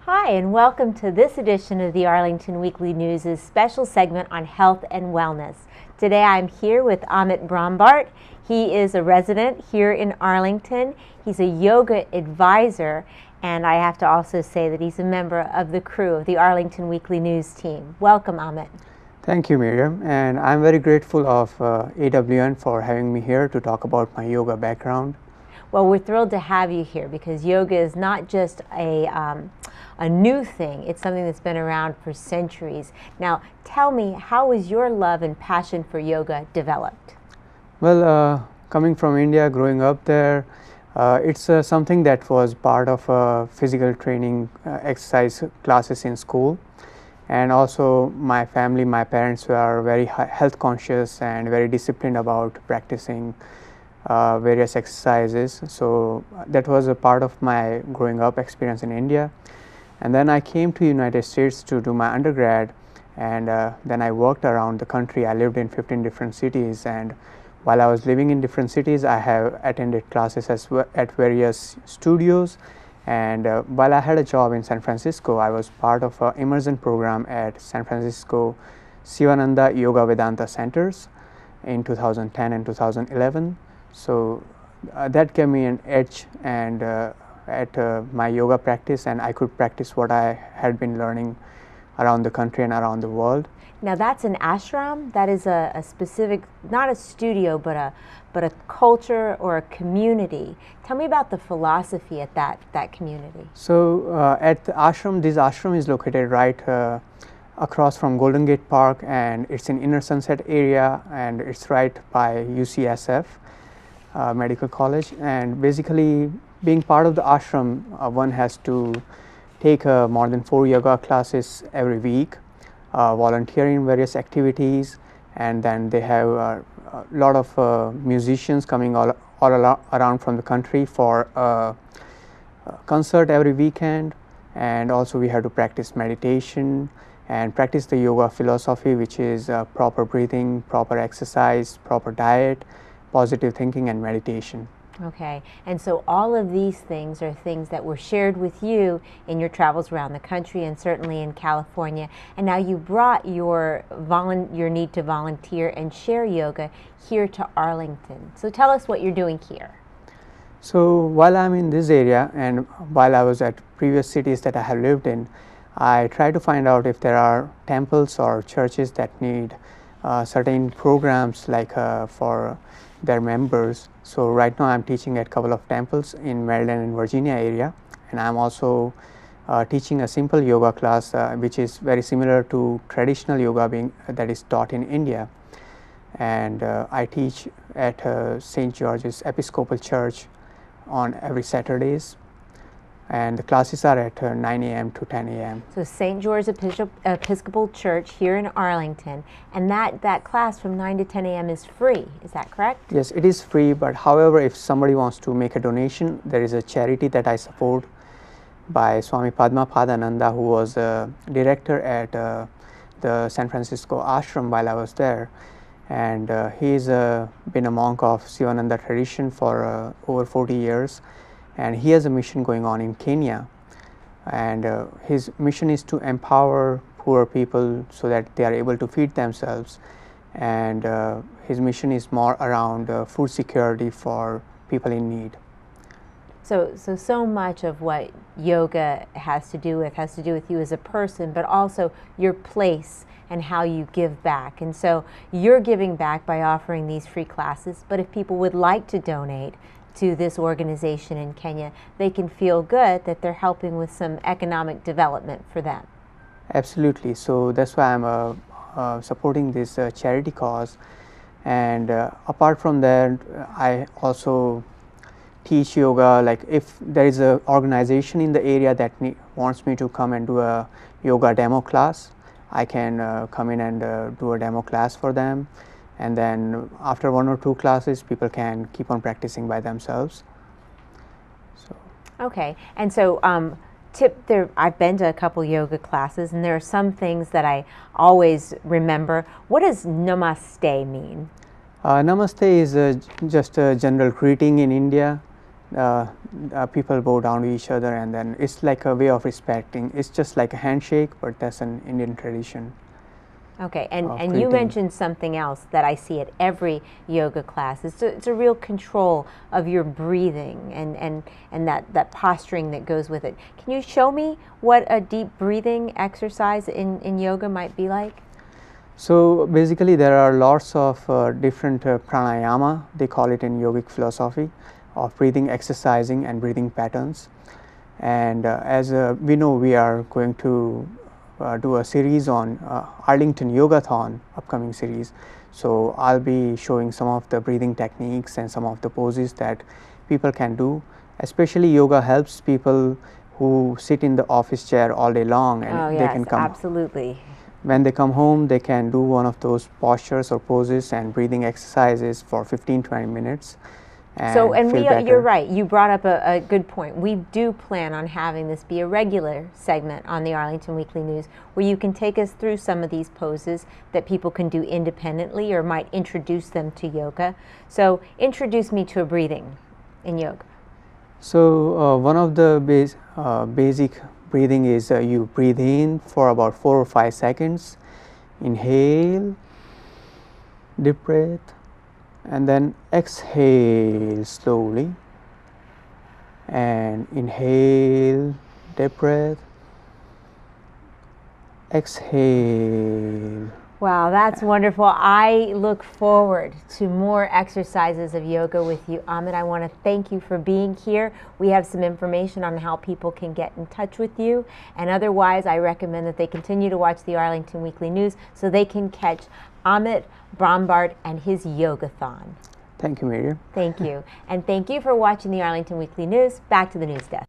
Hi, and welcome to this edition of the Arlington Weekly News' special segment on health and wellness. Today I'm here with Ahmit Brahmbhatt. He is a resident here in Arlington. He's a yoga advisor, and I have to also say that he's a member of the crew of the Arlington Weekly News team. Welcome, Ahmit. Thank you, Miriam, and I'm very grateful of AWN for having me here to talk about my yoga background. Well, we're thrilled to have you here because yoga is not just a new thing. It's something that's been around for centuries. Now, tell me, how was your love and passion for yoga developed? Well, coming from India, growing up there, it's something that was part of physical training exercise classes in school. And also my family, my parents were very health conscious and very disciplined about practicing various exercises. So that was a part of my growing up experience in India. And then I came to United States to do my undergrad, and then I worked around the country. I lived in 15 different cities, and while I was living in different cities, I have attended classes at various studios. And while I had a job in San Francisco, I was part of an immersion program at San Francisco Sivananda Yoga Vedanta Centers in 2010 and 2011. So that gave me an edge and at my yoga practice, and I could practice what I had been learning around the country and around the world. Now that's an ashram. That is a specific, not a studio, but a culture or a community. Tell me about the philosophy at that community. So at the ashram, this ashram is located right across from Golden Gate Park, and it's in Inner Sunset area, and it's right by UCSF Medical College. And basically, being part of the ashram, one has to take more than 4 yoga classes every week, volunteer in various activities, and then they have a lot of musicians coming all around from the country for a concert every weekend. And also we have to practice meditation and practice the yoga philosophy, which is proper breathing, proper exercise, proper diet, positive thinking, and meditation. Okay, and so all of these things are things that were shared with you in your travels around the country and certainly in California. And now you brought your need to volunteer and share yoga here to Arlington. So tell us what you're doing here. So while I'm in this area and while I was at previous cities that I have lived in, I try to find out if there are temples or churches that need certain programs like for their members. So right now I'm teaching at a couple of temples in Maryland and Virginia area, and I'm also teaching a simple yoga class which is very similar to traditional yoga that is taught in India. And I teach at St. George's Episcopal Church on every Saturdays, and the classes are at 9 a.m. to 10 a.m. So St. George's Episcopal Church here in Arlington, and that class from 9 to 10 a.m. is free, is that correct? Yes, it is free, but however, if somebody wants to make a donation, there is a charity that I support by Swami Padma Padananda, who was a director at the San Francisco ashram while I was there. And he's been a monk of Sivananda tradition for over 40 years. And he has a mission going on in Kenya, and his mission is to empower poor people so that they are able to feed themselves, and his mission is more around food security for people in need. So much of what yoga has to do with you as a person, but also your place and how you give back. And so you're giving back by offering these free classes, but if people would like to donate to this organization in Kenya, they can feel good that they're helping with some economic development for them. Absolutely. So that's why I'm supporting this charity cause. And apart from that, I also teach yoga. Like if there is an organization in the area that wants me to come and do a yoga demo class, I can come in and do a demo class for them. And then after 1 or 2 classes, people can keep on practicing by themselves. So. Okay, and so I've been to a couple yoga classes, and there are some things that I always remember. What does Namaste mean? Namaste is just a general greeting in India, people bow down to each other, and then it's like a way of respecting. It's just like a handshake, but that's an Indian tradition. Okay, and you mentioned something else that I see at every yoga class. It's a real control of your breathing and that posturing that goes with it. Can you show me what a deep breathing exercise in yoga might be like? So basically there are lots of different pranayama, they call it in yogic philosophy, of breathing, exercising and breathing patterns. And as we know, we are going to do a series on Arlington Yogathon, upcoming series. So I'll be showing some of the breathing techniques and some of the poses that people can do. Especially yoga helps people who sit in the office chair all day long, and they can come. Absolutely. When they come home, they can do one of those postures or poses and breathing exercises for 15-20 minutes. You're right, you brought up a good point. We do plan on having this be a regular segment on the Arlington Weekly News, where you can take us through some of these poses that people can do independently or might introduce them to yoga. So introduce me to a breathing in yoga. So one of the basic breathing is you breathe in for about 4 or 5 seconds, inhale, deep breath, and then exhale slowly, and inhale, deep breath, exhale. Wow, that's wonderful. I look forward to more exercises of yoga with you, Ahmit. I want to thank you for being here. We have some information on how people can get in touch with you, and otherwise I recommend that they continue to watch the Arlington Weekly News so they can catch Ahmit Brahmbhatt and his Yogathon. Thank you, Miriam. Thank you. And thank you for watching the Arlington Weekly News. Back to the news desk.